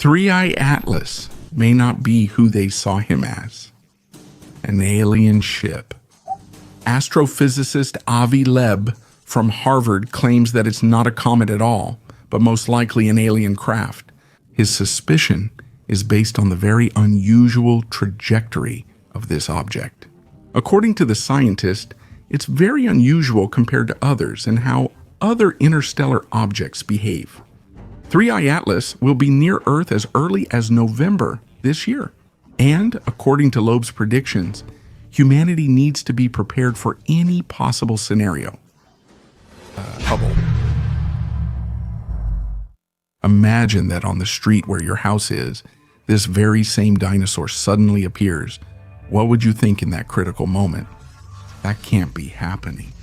Three-Eye Atlas may not be who they saw him as. An alien ship. Astrophysicist Avi Loeb from Harvard claims that it's not a comet at all, but most likely an alien craft. His suspicion is based on the very unusual trajectory of this object. According to the scientist, it's very unusual compared to others and how other interstellar objects behave. Three-Eye Atlas will be near Earth as early as November this year. And, according to Loeb's predictions, humanity needs to be prepared for any possible scenario. Hubble. Imagine that on the street where your house is, this very same dinosaur suddenly appears. What would you think in that critical moment? That can't be happening.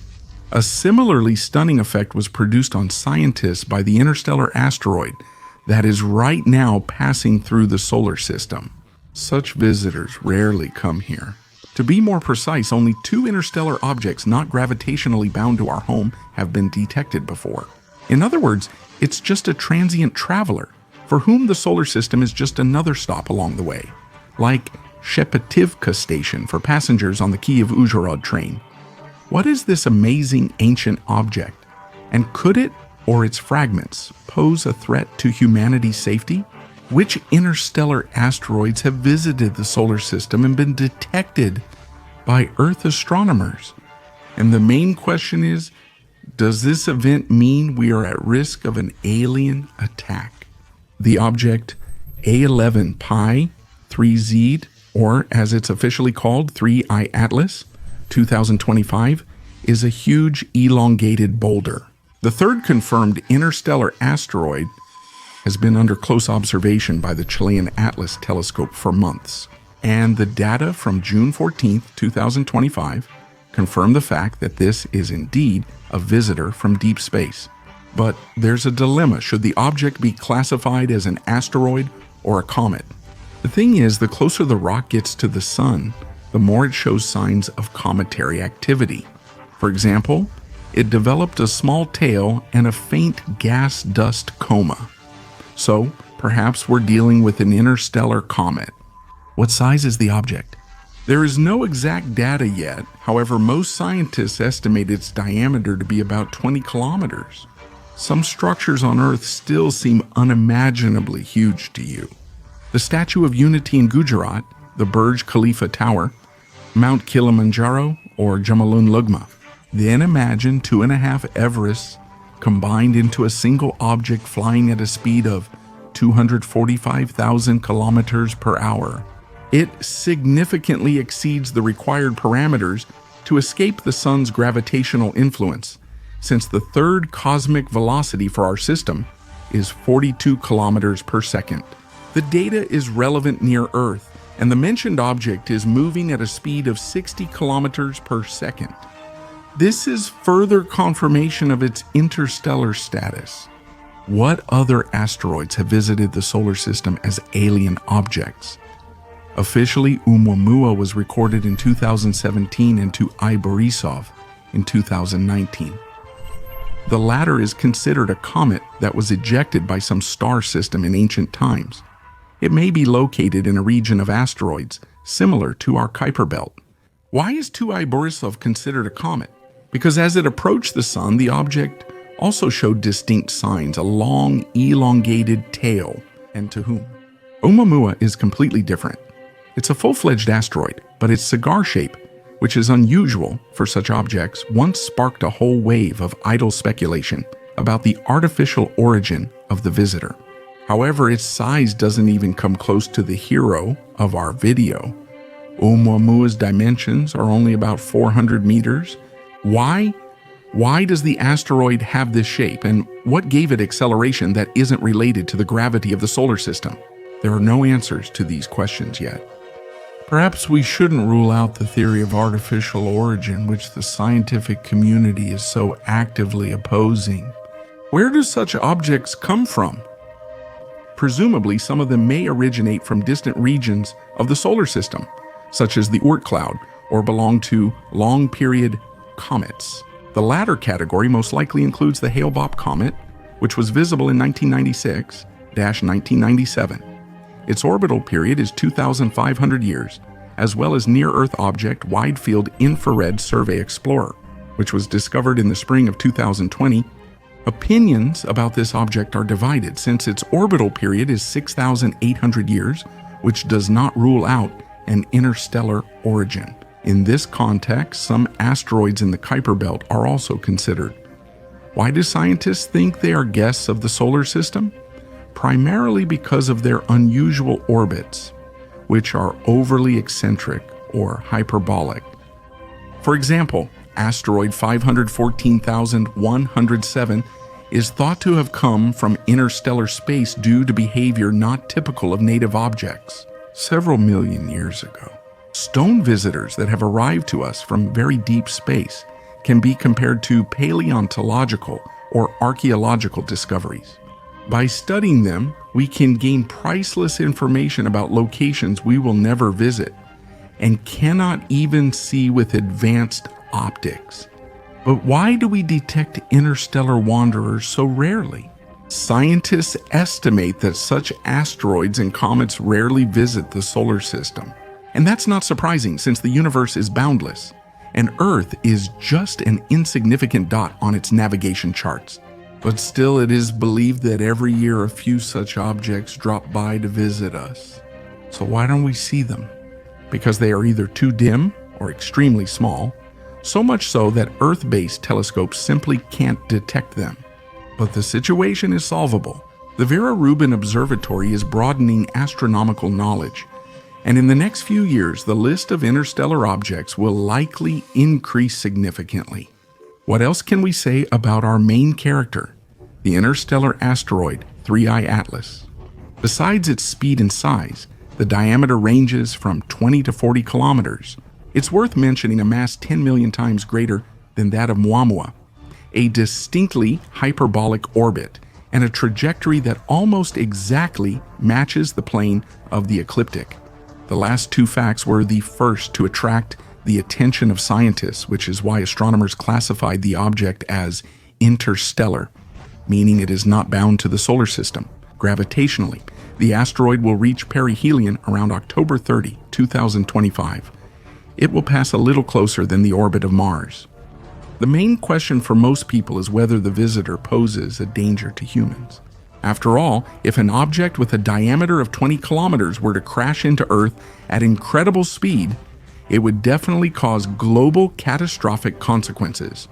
A similarly stunning effect was produced on scientists by the interstellar asteroid that is right now passing through the solar system. Such visitors rarely come here. To be more precise, only 2 interstellar objects not gravitationally bound to our home have been detected before. In other words, it's just a transient traveler for whom the solar system is just another stop along the way, like Shepetivka Station for passengers on the Kiev-Uzhhorod train. What is this amazing ancient object? And could it, or its fragments, pose a threat to humanity's safety? Which interstellar asteroids have visited the solar system and been detected by Earth astronomers? And the main question is, does this event mean we are at risk of an alien attack? The object A11 Pi 3Z, or as it's officially called, Three-Eye Atlas 2025, is a huge elongated boulder. The third confirmed interstellar asteroid has been under close observation by the Chilean Atlas telescope for months, and the data from June 14, 2025 confirm the fact that this is indeed a visitor from deep space. But there's a dilemma. Should the object be classified as an asteroid or a comet? The thing is, the closer the rock gets to the sun, the more it shows signs of cometary activity. For example, it developed a small tail and a faint gas dust coma. So, perhaps we're dealing with an interstellar comet. What size is the object? There is no exact data yet. However, most scientists estimate its diameter to be about 20 kilometers. Some structures on Earth still seem unimaginably huge to you. The Statue of Unity in Gujarat, the Burj Khalifa Tower, Mount Kilimanjaro, or Jamalunlugma. Then imagine 2.5 Everests combined into a single object flying at a speed of 245,000 kilometers per hour. It significantly exceeds the required parameters to escape the sun's gravitational influence, since the third cosmic velocity for our system is 42 kilometers per second. The data is relevant near Earth, and the mentioned object is moving at a speed of 60 kilometers per second. This is further confirmation of its interstellar status. What other asteroids have visited the solar system as alien objects? Officially, Oumuamua was recorded in 2017 and Tu'ai Borisov in 2019. The latter is considered a comet that was ejected by some star system in ancient times. It may be located in a region of asteroids similar to our Kuiper Belt. Why is Tu'ai Borisov considered a comet? Because as it approached the sun, the object also showed distinct signs, a long, elongated tail. And to whom? Oumuamua is completely different. It's a full-fledged asteroid, but its cigar shape, which is unusual for such objects, once sparked a whole wave of idle speculation about the artificial origin of the visitor. However, its size doesn't even come close to the hero of our video. Oumuamua's dimensions are only about 400 meters. Why? Why does the asteroid have this shape, and what gave it acceleration that isn't related to the gravity of the solar system? There are no answers to these questions yet. Perhaps we shouldn't rule out the theory of artificial origin, which the scientific community is so actively opposing. Where do such objects come from? Presumably, some of them may originate from distant regions of the solar system, such as the Oort cloud, or belong to long-period comets. The latter category most likely includes the Hale-Bopp comet, which was visible in 1996-1997. Its orbital period is 2,500 years, as well as Near-Earth Object Wide Field Infrared Survey Explorer, which was discovered in the spring of 2020. Opinions about this object are divided since its orbital period is 6,800 years, which does not rule out an interstellar origin. In this context, some asteroids in the Kuiper Belt are also considered. Why do scientists think they are guests of the solar system? Primarily because of their unusual orbits, which are overly eccentric or hyperbolic. For example, asteroid 514,107 is thought to have come from interstellar space due to behavior not typical of native objects several million years ago. Stone visitors that have arrived to us from very deep space can be compared to paleontological or archaeological discoveries. By studying them, we can gain priceless information about locations we will never visit and cannot even see with advanced optics. But why do we detect interstellar wanderers so rarely? Scientists estimate that such asteroids and comets rarely visit the solar system. And that's not surprising since the universe is boundless, and Earth is just an insignificant dot on its navigation charts. But still, it is believed that every year a few such objects drop by to visit us. So why don't we see them? Because they are either too dim or extremely small, so much so that Earth-based telescopes simply can't detect them. But the situation is solvable. The Vera Rubin Observatory is broadening astronomical knowledge, and in the next few years, the list of interstellar objects will likely increase significantly. What else can we say about our main character, the interstellar asteroid 3I Atlas? Besides its speed and size, the diameter ranges from 20 to 40 kilometers. It's worth mentioning a mass 10 million times greater than that of Oumuamua, a distinctly hyperbolic orbit, and a trajectory that almost exactly matches the plane of the ecliptic. The last two facts were the first to attract the attention of scientists, which is why astronomers classified the object as interstellar, meaning it is not bound to the solar system. Gravitationally, the asteroid will reach perihelion around October 30, 2025. It will pass a little closer than the orbit of Mars. The main question for most people is whether the visitor poses a danger to humans. After all, if an object with a diameter of 20 kilometers were to crash into Earth at incredible speed, it would definitely cause global catastrophic consequences.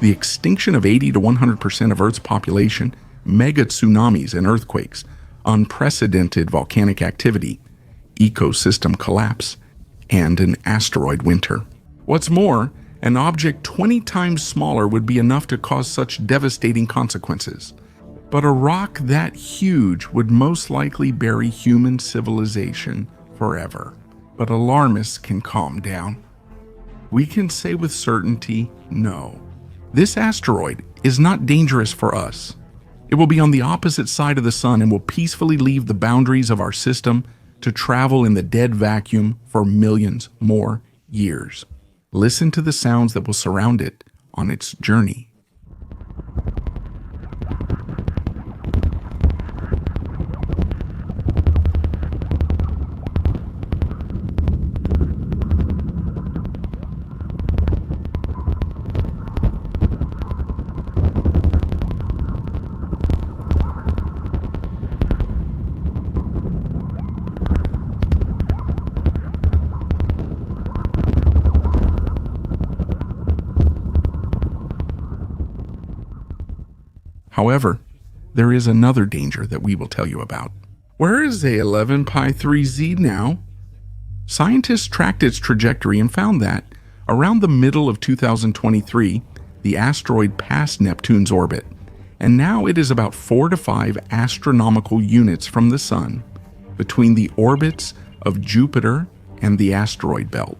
The extinction of 80 to 100% of Earth's population, mega tsunamis and earthquakes, unprecedented volcanic activity, ecosystem collapse, and an asteroid winter. What's more, an object 20 times smaller would be enough to cause such devastating consequences. But a rock that huge would most likely bury human civilization forever. But alarmists can calm down. We can say with certainty, no. This asteroid is not dangerous for us. It will be on the opposite side of the sun and will peacefully leave the boundaries of our system to travel in the dead vacuum for millions more years. Listen to the sounds that will surround it on its journey. However, there is another danger that we will tell you about. Where is A11 Pi 3Z now? Scientists tracked its trajectory and found that, around the middle of 2023, the asteroid passed Neptune's orbit, and now it is about 4 to 5 astronomical units from the Sun, between the orbits of Jupiter and the asteroid belt.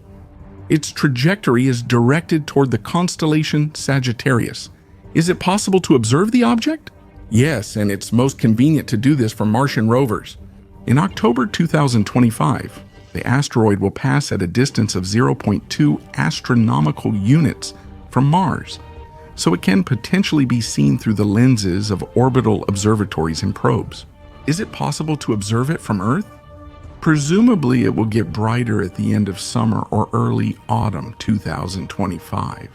Its trajectory is directed toward the constellation Sagittarius. Is it possible to observe the object? Yes, and it's most convenient to do this from Martian rovers. In October 2025, the asteroid will pass at a distance of 0.2 astronomical units from Mars, so it can potentially be seen through the lenses of orbital observatories and probes. Is it possible to observe it from Earth? Presumably, it will get brighter at the end of summer or early autumn 2025.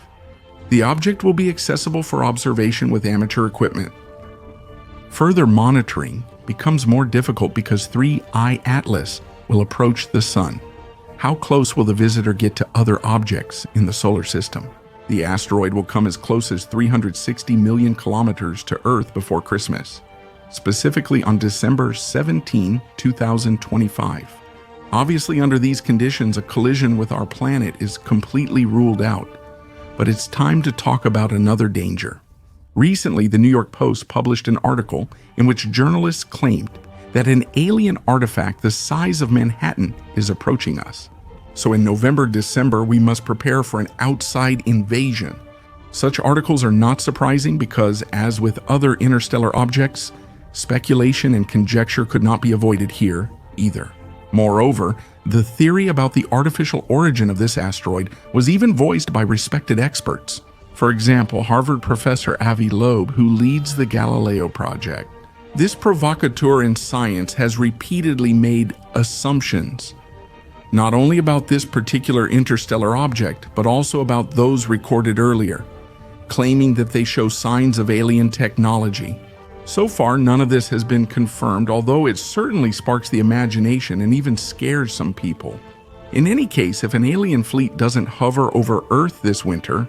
The object will be accessible for observation with amateur equipment. Further monitoring becomes more difficult because 3I Atlas will approach the Sun. How close will the visitor get to other objects in the solar system? The asteroid will come as close as 360 million kilometers to Earth before Christmas, specifically on December 17, 2025. Obviously, under these conditions, a collision with our planet is completely ruled out. But it's time to talk about another danger. Recently, the New York Post published an article in which journalists claimed that an alien artifact the size of Manhattan is approaching us. So in November-December, we must prepare for an outside invasion. Such articles are not surprising because, as with other interstellar objects, speculation and conjecture could not be avoided here either. Moreover, the theory about the artificial origin of this asteroid was even voiced by respected experts. For example, Harvard professor Avi Loeb, who leads the Galileo project. This provocateur in science has repeatedly made assumptions, not only about this particular interstellar object, but also about those recorded earlier, claiming that they show signs of alien technology. So far, none of this has been confirmed, although it certainly sparks the imagination and even scares some people. In any case, if an alien fleet doesn't hover over Earth this winter,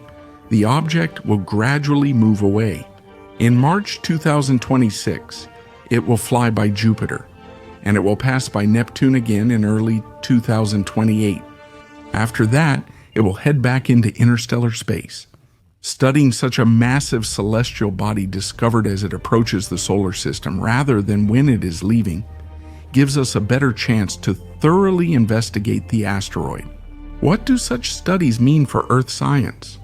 the object will gradually move away. In March 2026, it will fly by Jupiter, and it will pass by Neptune again in early 2028. After that, it will head back into interstellar space. Studying such a massive celestial body discovered as it approaches the solar system rather than when it is leaving gives us a better chance to thoroughly investigate the asteroid. What do such studies mean for Earth science?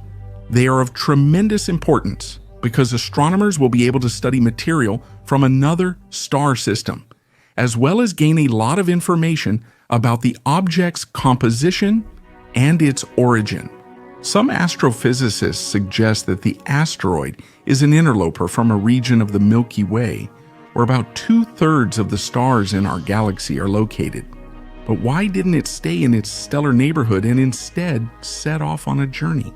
They are of tremendous importance because astronomers will be able to study material from another star system, as well as gain a lot of information about the object's composition and its origin. Some astrophysicists suggest that the asteroid is an interloper from a region of the Milky Way, where about 2/3 of the stars in our galaxy are located. But why didn't it stay in its stellar neighborhood and instead set off on a journey?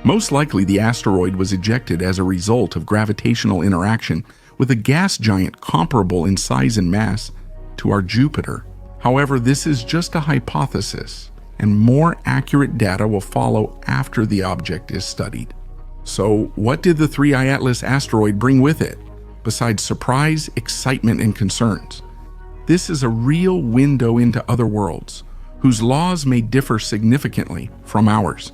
Most likely the asteroid was ejected as a result of gravitational interaction with a gas giant comparable in size and mass to our Jupiter. However, this is just a hypothesis, and more accurate data will follow after the object is studied. So, what did the 3I Atlas asteroid bring with it, besides surprise, excitement, and concerns? This is a real window into other worlds, whose laws may differ significantly from ours,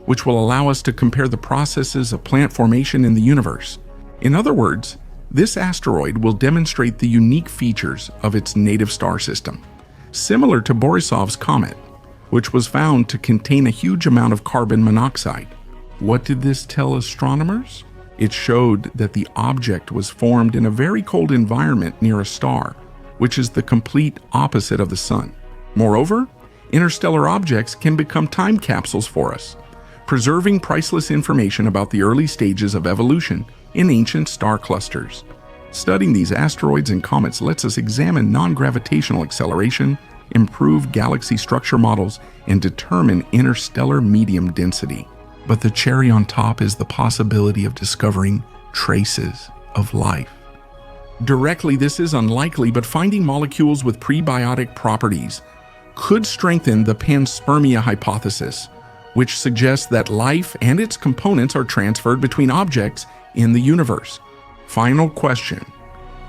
which will allow us to compare the processes of plant formation in the universe. In other words, this asteroid will demonstrate the unique features of its native star system, similar to Borisov's comet, which was found to contain a huge amount of carbon monoxide. What did this tell astronomers? It showed that the object was formed in a very cold environment near a star, which is the complete opposite of the Sun. Moreover, interstellar objects can become time capsules for us, preserving priceless information about the early stages of evolution in ancient star clusters. Studying these asteroids and comets lets us examine non-gravitational acceleration, improve galaxy structure models, and determine interstellar medium density. But the cherry on top is the possibility of discovering traces of life. Directly, this is unlikely, but finding molecules with prebiotic properties could strengthen the panspermia hypothesis, which suggests that life and its components are transferred between objects in the universe. Final question: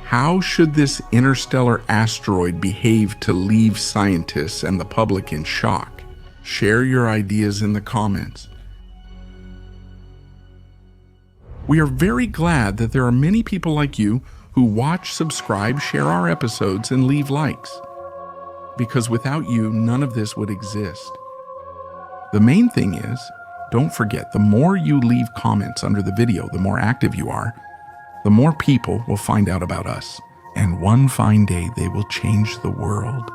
how should this interstellar asteroid behave to leave scientists and the public in shock? Share your ideas in the comments. We are very glad that there are many people like you who watch, subscribe, share our episodes, and leave likes. Because without you, none of this would exist. The main thing is, don't forget, the more you leave comments under the video, the more active you are, the more people will find out about us. And one fine day, they will change the world.